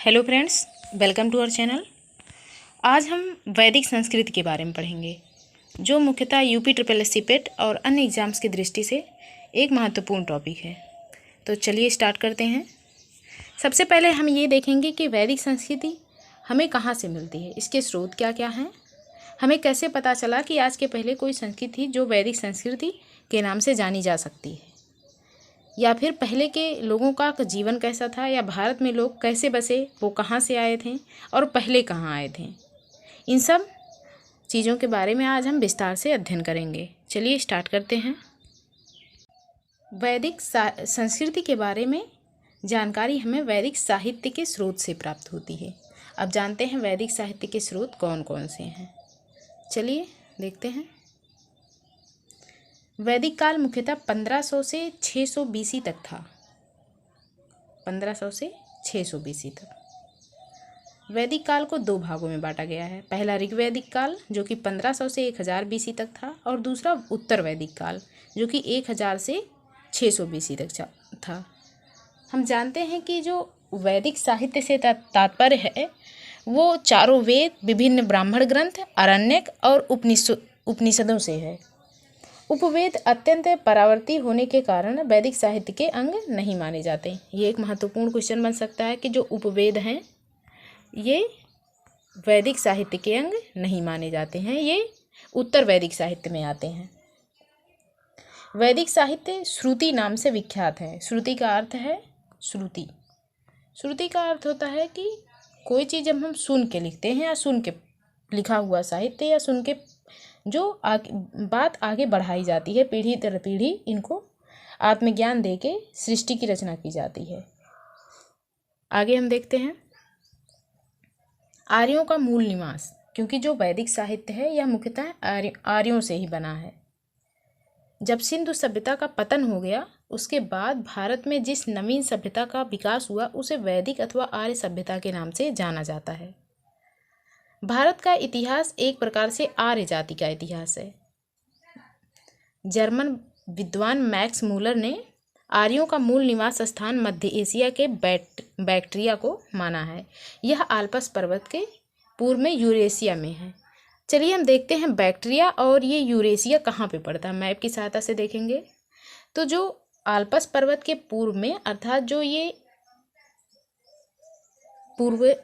Hello friends, welcome to our channel. आज हम वैदिक संस्कृति के बारे में पढ़ेंगे, जो मुख्यतः यूपी SSSC पेट और अन्य एग्जाम्स की दृष्टि से एक महत्वपूर्ण टॉपिक है। तो चलिए स्टार्ट करते हैं। सबसे पहले हम ये देखेंगे कि वैदिक संस्कृति हमें कहाँ से मिलती है, इसके स्रोत क्या क्या हैं, हमें कैसे पता चला कि आज के पहले कोई संस्कृति थी जो वैदिक संस्कृति के नाम से जानी जा सकती है, या फिर पहले के लोगों का जीवन कैसा था, या भारत में लोग कैसे बसे, वो कहाँ से आए थे और पहले कहाँ आए थे। इन सब चीज़ों के बारे में आज हम विस्तार से अध्ययन करेंगे। चलिए स्टार्ट करते हैं। वैदिक संस्कृति के बारे में जानकारी हमें वैदिक साहित्य के स्रोत से प्राप्त होती है। अब जानते हैं वैदिक साहित्य के स्रोत कौन कौन से हैं। चलिए देखते हैं। वैदिक काल मुख्यतः 1500 से 600 BC तक था। 1500 से 600 BC तक वैदिक काल को दो भागों में बांटा गया है। पहला ऋग्वैदिक काल जो कि 1500 से 1000 BC तक था, और दूसरा उत्तर वैदिक काल जो कि 1000 से 600 BC तक था। हम जानते हैं कि जो वैदिक साहित्य से तात्पर्य है वो चारों वेद, विभिन्न ब्राह्मण ग्रंथ, आरण्यक और उपनिषदों से है। उपवेद अत्यंत परावर्ती होने के कारण वैदिक साहित्य के अंग नहीं माने जाते। ये एक महत्वपूर्ण क्वेश्चन बन सकता है कि जो उपवेद हैं ये वैदिक साहित्य के अंग नहीं माने जाते हैं, ये उत्तर वैदिक साहित्य में आते हैं। वैदिक साहित्य श्रुति नाम से विख्यात है। श्रुति का अर्थ है श्रुति। श्रुति का अर्थ होता है कि कोई चीज़ जब हम सुन के लिखते हैं, या सुन के लिखा हुआ साहित्य, या सुन के जो बात आगे बढ़ाई जाती है, पीढ़ी दर पीढ़ी इनको आत्मज्ञान दे के सृष्टि की रचना की जाती है। आगे हम देखते हैं आर्यों का मूल निवास, क्योंकि जो वैदिक साहित्य है यह मुख्यतः आर्यों से ही बना है। जब सिंधु सभ्यता का पतन हो गया, उसके बाद भारत में जिस नवीन सभ्यता का विकास हुआ उसे वैदिक अथवा आर्य सभ्यता के नाम से जाना जाता है। भारत का इतिहास एक प्रकार से आर्य जाति का इतिहास है। जर्मन विद्वान मैक्स मूलर ने आर्यों का मूल निवास स्थान मध्य एशिया के बैक्ट्रिया को माना है। यह आल्प्स पर्वत के पूर्व में यूरेशिया में है। चलिए हम देखते हैं बैक्ट्रिया और ये यूरेशिया कहाँ पे पड़ता है। मैप की सहायता से देखेंगे तो जो आल्प्स पर्वत के पूर्व में, अर्थात जो ये पूर्व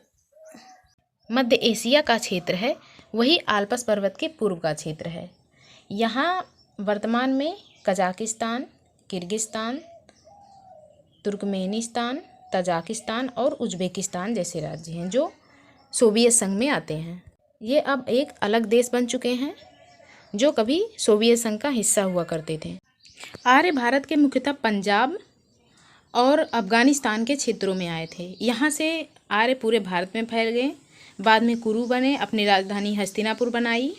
मध्य एशिया का क्षेत्र है, वही आल्प्स पर्वत के पूर्व का क्षेत्र है। यहाँ वर्तमान में कजाकिस्तान, किर्गिस्तान, तुर्कमेनिस्तान, तजाकिस्तान और उज्बेकिस्तान जैसे राज्य हैं जो सोवियत संघ में आते हैं। ये अब एक अलग देश बन चुके हैं जो कभी सोवियत संघ का हिस्सा हुआ करते थे। आर्य भारत के मुख्यतः पंजाब और अफगानिस्तान के क्षेत्रों में आए थे। यहाँ से आर्य पूरे भारत में फैल गए। बाद में कुरु बने, अपनी राजधानी हस्तिनापुर बनाई,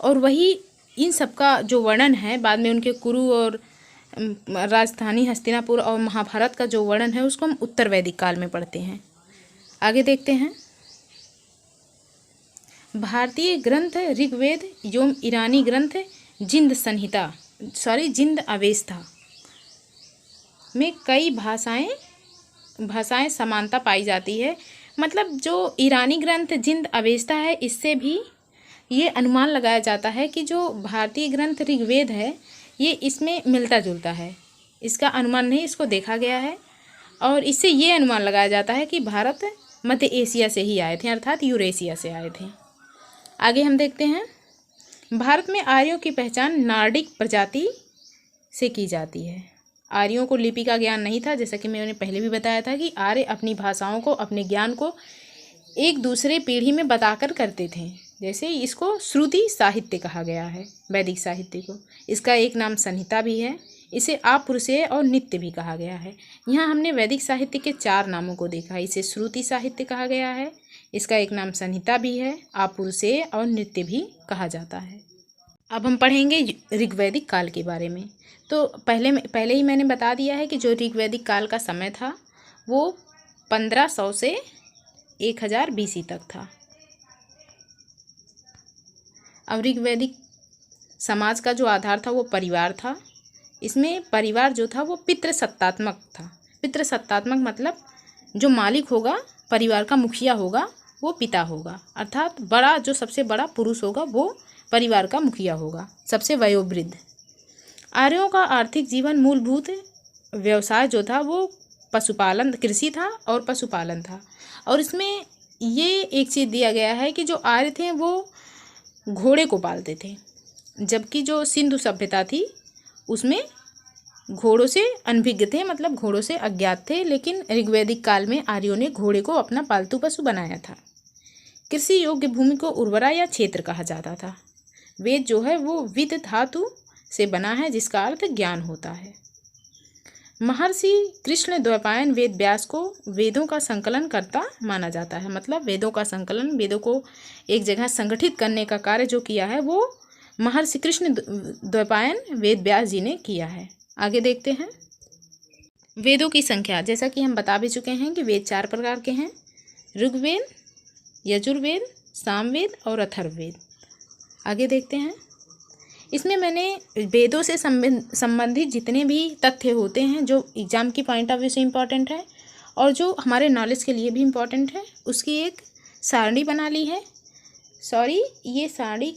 और वही इन सब का जो वर्णन है बाद में उनके कुरु और राजधानी हस्तिनापुर और महाभारत का जो वर्णन है उसको हम उत्तर वैदिक काल में पढ़ते हैं। आगे देखते हैं। भारतीय ग्रंथ ऋग्वेद एवं ईरानी ग्रंथ जिंद अवेस्ता में कई भाषाएं समानता पाई जाती है। मतलब जो ईरानी ग्रंथ जिंद अवेस्ता है, इससे भी ये अनुमान लगाया जाता है कि जो भारतीय ग्रंथ ऋग्वेद है ये इसमें मिलता जुलता है। इसका अनुमान नहीं, इसको देखा गया है, और इससे ये अनुमान लगाया जाता है कि भारत मध्य एशिया से ही आए थे, अर्थात यूरेशिया से आए थे। आगे हम देखते हैं। भारत में आर्यों की पहचान नार्डिक प्रजाति से की जाती है। आर्यों को लिपि का ज्ञान नहीं था, जैसा कि मैंने पहले भी बताया था कि आर्य अपनी भाषाओं को, अपने ज्ञान को एक दूसरे पीढ़ी में बताकर करते थे। जैसे इसको श्रुति साहित्य कहा गया है, वैदिक साहित्य को। इसका एक नाम संहिता भी है। इसे आपुरुषेय और नित्य भी कहा गया है। यहाँ हमने वैदिक साहित्य के 4 नामों को देखा। इसे श्रुति साहित्य कहा गया है, इसका एक नाम संहिता भी है, आपुरुषेय और नित्य भी कहा जाता है। अब हम पढ़ेंगे ऋग्वैदिक काल के बारे में। तो पहले ही मैंने बता दिया है कि जो ऋग्वैदिक काल का समय था वो 1500 से 1000 BC तक था। अब ऋग्वैदिक समाज का जो आधार था वो परिवार था। इसमें परिवार जो था वो पितृसत्तात्मक था। पितृसत्तात्मक मतलब जो मालिक होगा परिवार का मुखिया होगा वो पिता होगा, अर्थात बड़ा जो सबसे बड़ा पुरुष होगा वो परिवार का मुखिया होगा, सबसे वयोवृद्ध। आर्यों का आर्थिक जीवन मूलभूत व्यवसाय जो था वो पशुपालन, कृषि था और पशुपालन था। और इसमें ये एक चीज़ दिया गया है कि जो आर्य थे वो घोड़े को पालते थे, जबकि जो सिंधु सभ्यता थी उसमें घोड़ों से अनभिज्ञ थे, मतलब घोड़ों से अज्ञात थे। लेकिन ऋग्वैदिक काल में आर्यों ने घोड़े को अपना पालतू पशु बनाया था। कृषि योग्य भूमि को उर्वरा या क्षेत्र कहा जाता था। वेद जो है वो विद धातु से बना है, जिसका अर्थ ज्ञान होता है। महर्षि कृष्ण द्वैपायन वेद व्यास को वेदों का संकलन करता माना जाता है, मतलब वेदों का संकलन, वेदों को एक जगह संगठित करने का कार्य जो किया है वो महर्षि कृष्ण द्वैपायन वेद व्यास जी ने किया है। आगे देखते हैं वेदों की संख्या। जैसा कि हम बता भी चुके हैं कि वेद 4 प्रकार के हैं, ऋग्वेद, यजुर्वेद, सामवेद और अथर्ववेद। आगे देखते हैं, इसमें मैंने वेदों से संबंधित जितने भी तथ्य होते हैं जो एग्जाम की पॉइंट ऑफ व्यू से इम्पॉर्टेंट है और जो हमारे नॉलेज के लिए भी इम्पॉर्टेंट है, उसकी एक सारणी बना ली है। सॉरी, ये सारणी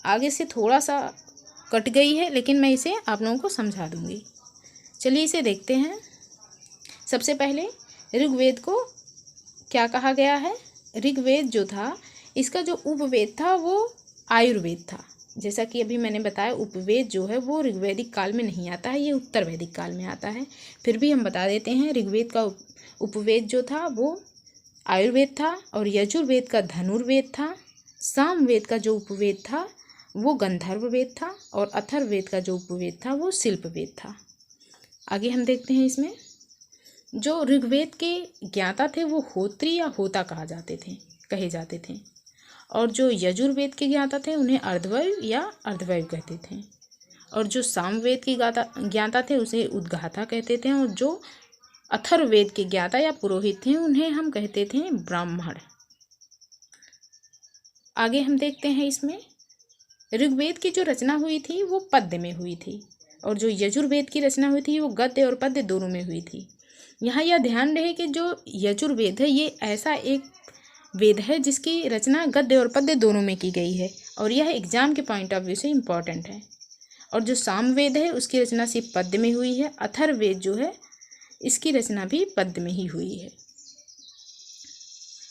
आगे से थोड़ा सा कट गई है, लेकिन मैं इसे आप लोगों को समझा दूंगी। चलिए इसे देखते हैं। सबसे पहले ऋग्वेद को क्या कहा गया है। ऋग्वेद जो था इसका जो उपवेद था वो आयुर्वेद था। जैसा कि अभी मैंने बताया, उपवेद जो है वो ऋग्वैदिक काल में नहीं आता है, ये उत्तर वैदिक काल में आता है। फिर भी हम बता देते हैं, ऋग्वेद का उपवेद जो था वो आयुर्वेद था और यजुर्वेद का धनुर्वेद था। सामवेद का जो उपवेद था वो गंधर्ववेद था और अथर्ववेद का जो उपवेद था वो शिल्पवेद था। आगे हम देखते हैं, इसमें जो ऋग्वेद के ज्ञाता थे वो होत्री या होता कहे जाते थे और जो यजुर्वेद के ज्ञाता थे उन्हें अर्धवैव या अर्धवैव कहते थे और जो सामवेद के ज्ञाता थे उसे उद्गाता कहते थे और जो अथर्ववेद के ज्ञाता या पुरोहित थे उन्हें हम कहते थे ब्राह्मण। आगे हम देखते हैं, इसमें ऋग्वेद की जो रचना हुई थी वो पद्य में हुई थी और जो यजुर्वेद की रचना हुई थी वो गद्य और पद्य दोनों में हुई थी। यहाँ यह ध्यान रहे कि जो यजुर्वेद है ये ऐसा एक वेद है जिसकी रचना गद्य और पद्य दोनों में की गई है और यह एग्जाम के पॉइंट ऑफ व्यू से इम्पॉर्टेंट है। और जो सामवेद है उसकी रचना सिर्फ पद्य में हुई है। अथर्ववेद जो है इसकी रचना भी पद्य में ही हुई है।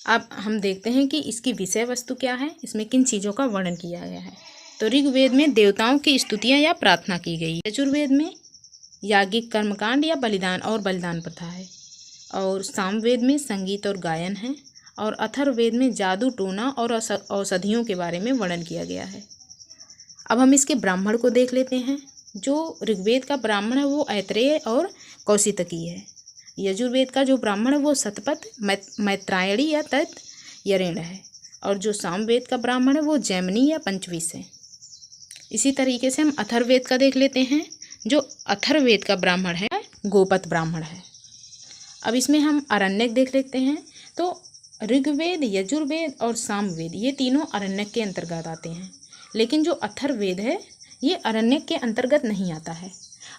अब हम देखते हैं कि इसकी विषय वस्तु क्या है, इसमें किन चीज़ों का वर्णन किया गया है। तो ऋग्वेद में देवताओं की स्तुतियाँ या प्रार्थना की गई। यजुर्वेद में याज्ञिक कर्मकांड या बलिदान प्रथा है और सामवेद में संगीत और गायन है और अथर्ववेद में जादू टोना और औषधियों के बारे में वर्णन किया गया है। अब हम इसके ब्राह्मण को देख लेते हैं। जो ऋग्वेद का ब्राह्मण है वो ऐत्रेय और कौशितकी है। यजुर्वेद का जो ब्राह्मण है वो शतपथ, मैत्रायणी या तैत्तियरेण है और जो सामवेद का ब्राह्मण है वो जैमिनी या पंचविश है। इसी तरीके से हम अथर्ववेद का देख लेते हैं। जो अथर्ववेद का ब्राह्मण है गोपत ब्राह्मण है। अब इसमें हम आरण्यक देख लेते हैं। तो ऋग्वेद, यजुर्वेद और सामवेद ये तीनों आरण्यक के अंतर्गत आते हैं, लेकिन जो अथर्ववेद है ये आरण्यक के अंतर्गत नहीं आता है।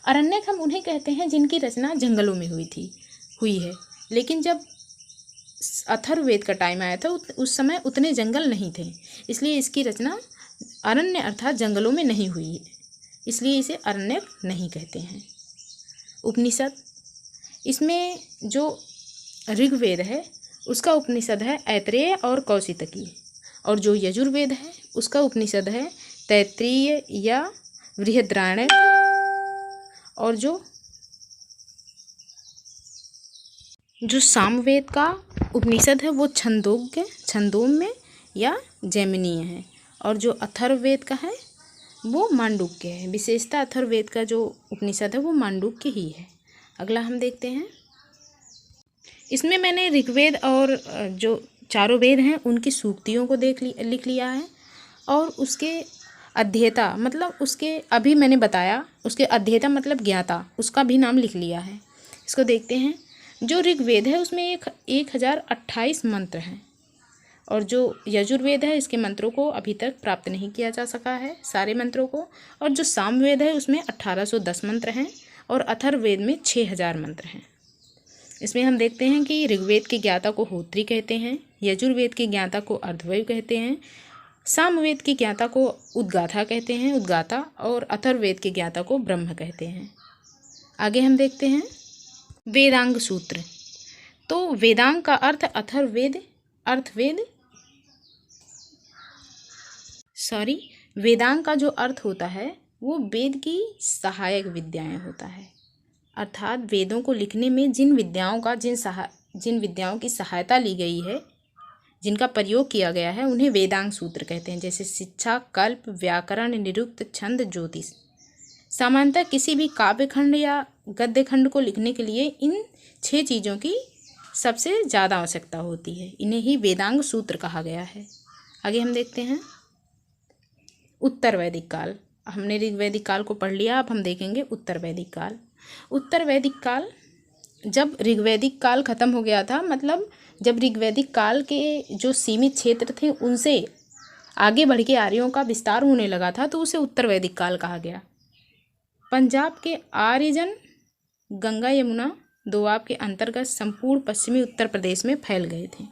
आरण्यक हम उन्हें कहते हैं जिनकी रचना जंगलों में हुई है, लेकिन जब अथर्ववेद का टाइम आया था उस समय उतने जंगल नहीं थे, इसलिए इसकी रचना अरण्य अर्थात जंगलों में नहीं हुई है, इसलिए इसे अरण्यक नहीं कहते हैं। उपनिषद, इसमें जो ऋग्वेद है उसका उपनिषद है ऐत्रेय और कौशितकी और जो यजुर्वेद है उसका उपनिषद है तैत्तिरीय या बृहद्रारण्यक और जो सामवेद का उपनिषद है वो छंदोग्य या जैमिनीय है और जो अथर्ववेद का है वो मांडुक्य है। विशेषता अथर्ववेद का जो उपनिषद है वो मांडुक्य ही है। अगला हम देखते हैं, इसमें मैंने ऋग्वेद और जो चारों वेद हैं उनकी सूक्तियों को लिख लिया है और उसके अध्येता मतलब उसके अभी मैंने बताया उसके अध्येता मतलब ज्ञाता उसका भी नाम लिख लिया है। इसको देखते हैं। जो ऋग्वेद है उसमें 1028 मंत्र हैं और जो यजुर्वेद है इसके मंत्रों को अभी तक प्राप्त नहीं किया जा सका है सारे मंत्रों को, और जो सामवेद है उसमें 1810 मंत्र हैं और अथर्ववेद में 6000 मंत्र हैं। इसमें हम देखते हैं कि ऋग्वेद के ज्ञाता को होत्री कहते हैं, यजुर्वेद के ज्ञाता को अर्धवायु कहते हैं, सामवेद के ज्ञाता को उद्गाथा कहते हैं, उद्गाता, और अथर्ववेद के ज्ञाता को ब्रह्म कहते हैं। आगे हम देखते हैं वेदांग सूत्र। तो वेदांग का अर्थ अथर्ववेद, वेदांग का जो अर्थ होता है वो वेद की सहायक विद्याएं होता है, अर्थात वेदों को लिखने में जिन विद्याओं की सहायता ली गई है, जिनका प्रयोग किया गया है, उन्हें वेदांग सूत्र कहते हैं। जैसे शिक्षा, कल्प, व्याकरण, निरुक्त, छंद, ज्योतिष। सामान्यतः किसी भी काव्य खंड या गद्य खंड को लिखने के लिए इन 6 चीज़ों की सबसे ज़्यादा आवश्यकता होती है। इन्हें ही वेदांग सूत्र कहा गया है। आगे हम देखते हैं उत्तर वैदिक काल। हमने ऋग्वैदिक काल को पढ़ लिया, अब हम देखेंगे उत्तर वैदिक काल। उत्तर वैदिक काल, जब ऋग्वैदिक काल खत्म हो गया था, मतलब जब ऋग्वैदिक काल के जो सीमित क्षेत्र थे उनसे आगे बढ़ के आर्यों का विस्तार होने लगा था, तो उसे उत्तर वैदिक काल कहा गया। पंजाब के आर्यजन गंगा यमुना दोआब के अंतर्गत संपूर्ण पश्चिमी उत्तर प्रदेश में फैल गए थे।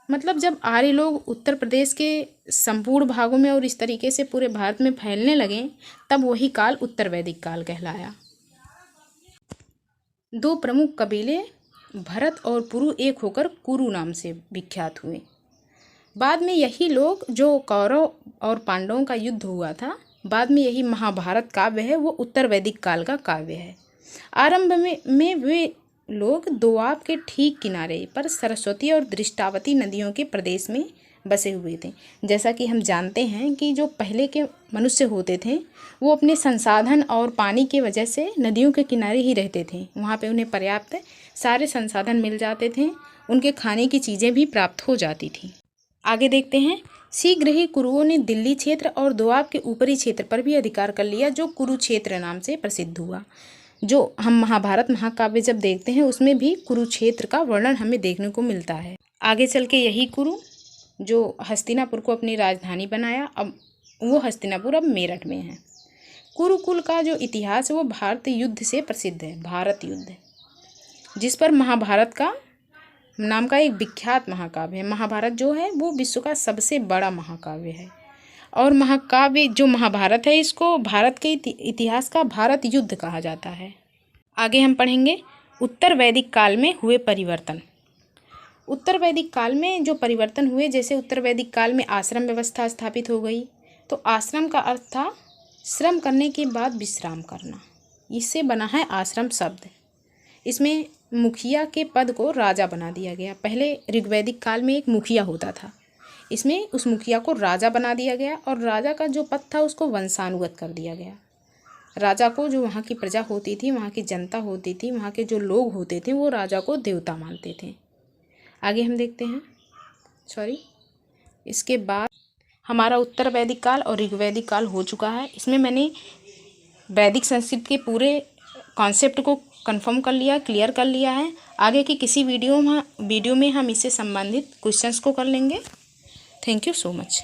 मतलब जब आर्य लोग उत्तर प्रदेश के संपूर्ण भागों में और इस तरीके से पूरे भारत में फैलने लगे, तब वही काल उत्तर वैदिक काल कहलाया। 2 प्रमुख कबीले भरत और पुरु एक होकर कुरु नाम से विख्यात हुए। बाद में यही लोग, जो कौरव और पांडवों का युद्ध हुआ था, बाद में यही महाभारत काव्य है, वो उत्तर वैदिक काल का काव्य है। आरंभ में वे लोग दोआब के ठीक किनारे पर सरस्वती और दृष्टावती नदियों के प्रदेश में बसे हुए थे। जैसा कि हम जानते हैं कि जो पहले के मनुष्य होते थे वो अपने संसाधन और पानी की वजह से नदियों के किनारे ही रहते थे। वहाँ पे उन्हें पर्याप्त सारे संसाधन मिल जाते थे, उनके खाने की चीज़ें भी प्राप्त हो जाती थी। आगे देखते हैं, शीघ्र ही कुरुओं ने दिल्ली क्षेत्र और दोआब के ऊपरी क्षेत्र पर भी अधिकार कर लिया, जो कुरुक्षेत्र नाम से प्रसिद्ध हुआ। जो हम महाभारत महाकाव्य जब देखते हैं उसमें भी कुरुक्षेत्र का वर्णन हमें देखने को मिलता है। आगे चल के यही कुरु जो हस्तिनापुर को अपनी राजधानी बनाया, अब वो हस्तिनापुर अब मेरठ में है। कुरुकुल का जो इतिहास है वो भारत युद्ध से प्रसिद्ध है, भारत युद्ध, जिस पर महाभारत का नाम का एक विख्यात महाकाव्य है। महाभारत जो है वो विश्व का सबसे बड़ा महाकाव्य है, और महाकाव्य जो महाभारत है इसको भारत के इतिहास का भारत युद्ध कहा जाता है। आगे हम पढ़ेंगे उत्तर वैदिक काल में हुए परिवर्तन। उत्तर वैदिक काल में जो परिवर्तन हुए, जैसे उत्तर वैदिक काल में आश्रम व्यवस्था स्थापित हो गई। तो आश्रम का अर्थ था श्रम करने के बाद विश्राम करना, इससे बना है आश्रम शब्द। इसमें मुखिया के पद को राजा बना दिया गया। पहले ऋग्वैदिक काल में एक मुखिया होता था, इसमें उस मुखिया को राजा बना दिया गया, और राजा का जो पद था उसको वंशानुगत कर दिया गया। राजा को, जो वहाँ की प्रजा होती थी, वहाँ की जनता होती थी, वहाँ के जो लोग होते थे, वो राजा को देवता मानते थे। आगे हम देखते हैं, इसके बाद हमारा उत्तर वैदिक काल और ऋग्वैदिक काल हो चुका है। इसमें मैंने वैदिक संस्कृत के पूरे कॉन्सेप्ट को कंफर्म कर लिया, क्लियर कर लिया है। आगे की किसी वीडियो में हम इससे संबंधित क्वेश्चंस को कर लेंगे। Thank you so much.